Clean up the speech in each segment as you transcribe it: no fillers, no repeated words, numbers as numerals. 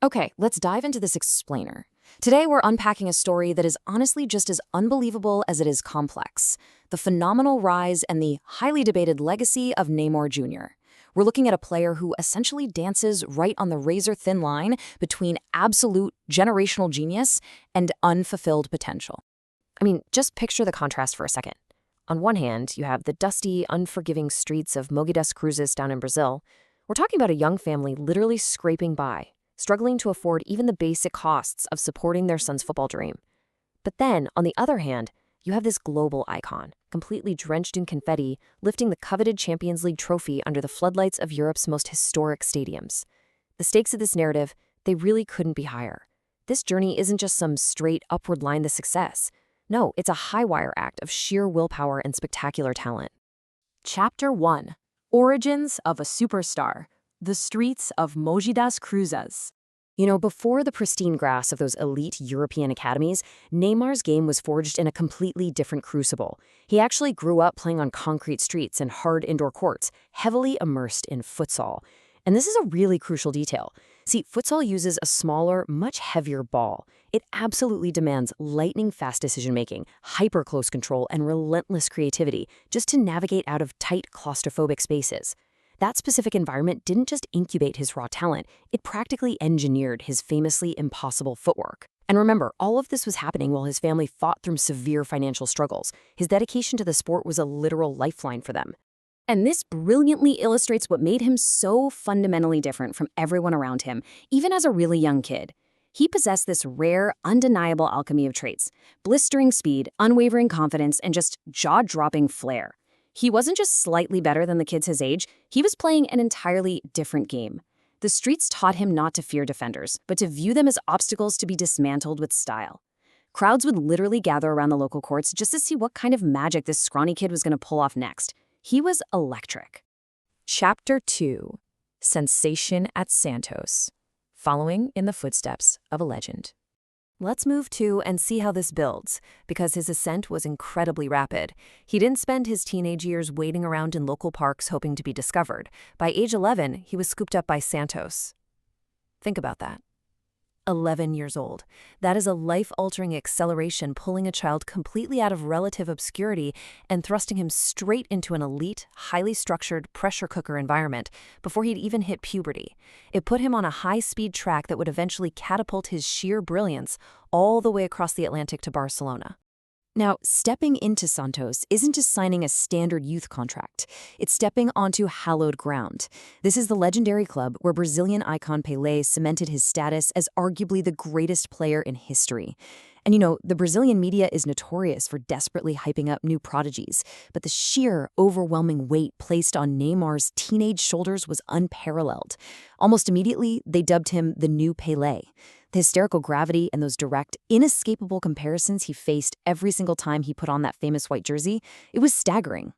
Okay, let's dive into this explainer. Today, we're unpacking a story that is honestly just as unbelievable as it is complex: the phenomenal rise and the highly debated legacy of Neymar Jr. We're looking at a player who essentially dances right on the razor-thin line between absolute generational genius and unfulfilled potential. I mean, just picture the contrast for a second. On one hand, you have the dusty, unforgiving streets of Mogi das Cruzes down in Brazil. We're talking about a young family literally scraping by, struggling to afford even the basic costs of supporting their son's football dream. But then, on the other hand, you have this global icon, completely drenched in confetti, lifting the coveted Champions League trophy under the floodlights of Europe's most historic stadiums. The stakes of this narrative, they really couldn't be higher. This journey isn't just some straight upward line to success. No, it's a high-wire act of sheer willpower and spectacular talent. Chapter 1. Origins of a Superstar. The Streets of Mogi das Cruzes. Before the pristine grass of those elite European academies, Neymar's game was forged in a completely different crucible. He actually grew up playing on concrete streets and hard indoor courts, heavily immersed in futsal. And this is a really crucial detail. See, futsal uses a smaller, much heavier ball. It absolutely demands lightning-fast decision-making, hyper-close control, and relentless creativity just to navigate out of tight, claustrophobic spaces. That specific environment didn't just incubate his raw talent, it practically engineered his famously impossible footwork. And remember, all of this was happening while his family fought through severe financial struggles. His dedication to the sport was a literal lifeline for them. And this brilliantly illustrates what made him so fundamentally different from everyone around him, even as a really young kid. He possessed this rare, undeniable alchemy of traits: blistering speed, unwavering confidence, and just jaw-dropping flair. He wasn't just slightly better than the kids his age, he was playing an entirely different game. The streets taught him not to fear defenders, but to view them as obstacles to be dismantled with style. Crowds would literally gather around the local courts just to see what kind of magic this scrawny kid was going to pull off next. He was electric. Chapter 2. Sensation at Santos. Following in the footsteps of a legend. Let's move to and see how this builds, because his ascent was incredibly rapid. He didn't spend his teenage years waiting around in local parks hoping to be discovered. By age 11, he was scooped up by Santos. Think about that. 11 years old. That is a life-altering acceleration, pulling a child completely out of relative obscurity and thrusting him straight into an elite, highly structured pressure cooker environment before he'd even hit puberty. It put him on a high-speed track that would eventually catapult his sheer brilliance all the way across the Atlantic to Barcelona. Now, stepping into Santos isn't just signing a standard youth contract. It's stepping onto hallowed ground. This is the legendary club where Brazilian icon Pelé cemented his status as arguably the greatest player in history. And the Brazilian media is notorious for desperately hyping up new prodigies, but the sheer, overwhelming weight placed on Neymar's teenage shoulders was unparalleled. Almost immediately, they dubbed him the new Pelé. The hysterical gravity and those direct, inescapable comparisons he faced every single time he put on that famous white jersey, it was staggering.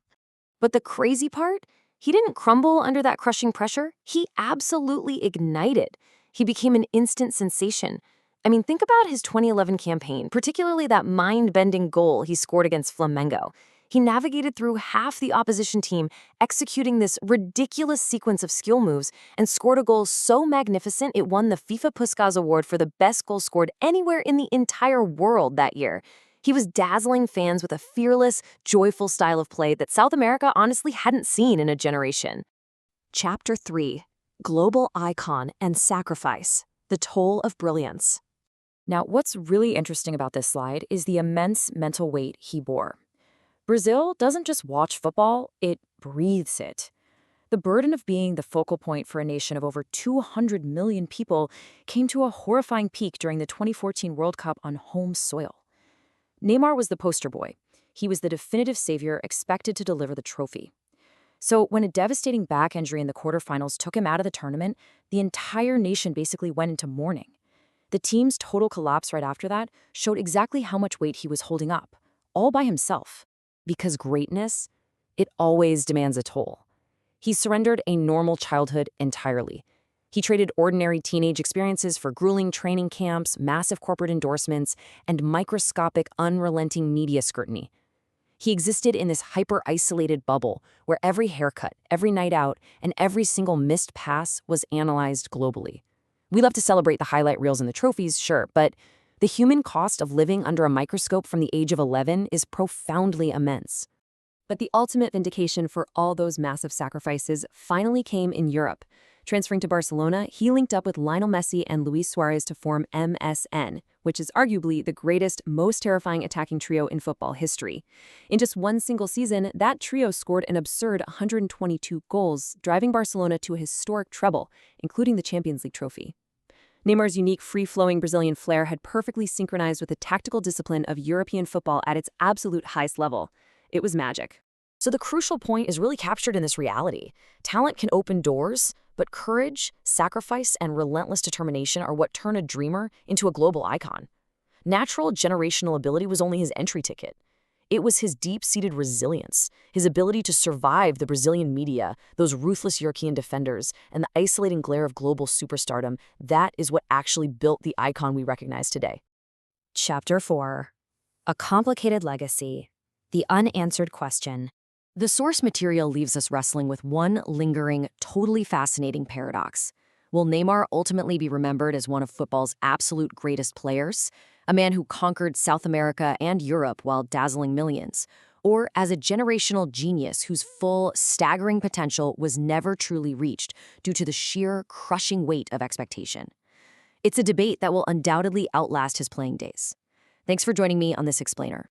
But the crazy part? He didn't crumble under that crushing pressure. He absolutely ignited. He became an instant sensation. I mean, think about his 2011 campaign, particularly that mind-bending goal he scored against Flamengo. He navigated through half the opposition team, executing this ridiculous sequence of skill moves, and scored a goal so magnificent it won the FIFA Puskás Award for the best goal scored anywhere in the entire world that year. He was dazzling fans with a fearless, joyful style of play that South America honestly hadn't seen in a generation. Chapter 3. Global Icon and Sacrifice. The Toll of Brilliance. Now, what's really interesting about this slide is the immense mental weight he bore. Brazil doesn't just watch football, it breathes it. The burden of being the focal point for a nation of over 200 million people came to a horrifying peak during the 2014 World Cup on home soil. Neymar was the poster boy. He was the definitive savior expected to deliver the trophy. So when a devastating back injury in the quarterfinals took him out of the tournament, the entire nation basically went into mourning. The team's total collapse right after that showed exactly how much weight he was holding up, all by himself. Because greatness, it always demands a toll. He surrendered a normal childhood entirely. He traded ordinary teenage experiences for grueling training camps, massive corporate endorsements, and microscopic, unrelenting media scrutiny. He existed in this hyper-isolated bubble where every haircut, every night out, and every single missed pass was analyzed globally. We love to celebrate the highlight reels and the trophies, sure, but the human cost of living under a microscope from the age of 11 is profoundly immense. But the ultimate vindication for all those massive sacrifices finally came in Europe. Transferring to Barcelona, he linked up with Lionel Messi and Luis Suarez to form MSN, which is arguably the greatest, most terrifying attacking trio in football history. In just one single season, that trio scored an absurd 122 goals, driving Barcelona to a historic treble, including the Champions League trophy. Neymar's unique, free-flowing Brazilian flair had perfectly synchronized with the tactical discipline of European football at its absolute highest level. It was magic. So the crucial point is really captured in this reality. Talent can open doors, but courage, sacrifice, and relentless determination are what turn a dreamer into a global icon. Natural generational ability was only his entry ticket. It was his deep-seated resilience, his ability to survive the Brazilian media, those ruthless European defenders, and the isolating glare of global superstardom. That is what actually built the icon we recognize today. Chapter 4. A Complicated Legacy. The Unanswered Question. The source material leaves us wrestling with one lingering, totally fascinating paradox. Will Neymar ultimately be remembered as one of football's absolute greatest players, a man who conquered South America and Europe while dazzling millions, or as a generational genius whose full, staggering potential was never truly reached due to the sheer, crushing weight of expectation? It's a debate that will undoubtedly outlast his playing days. Thanks for joining me on this explainer.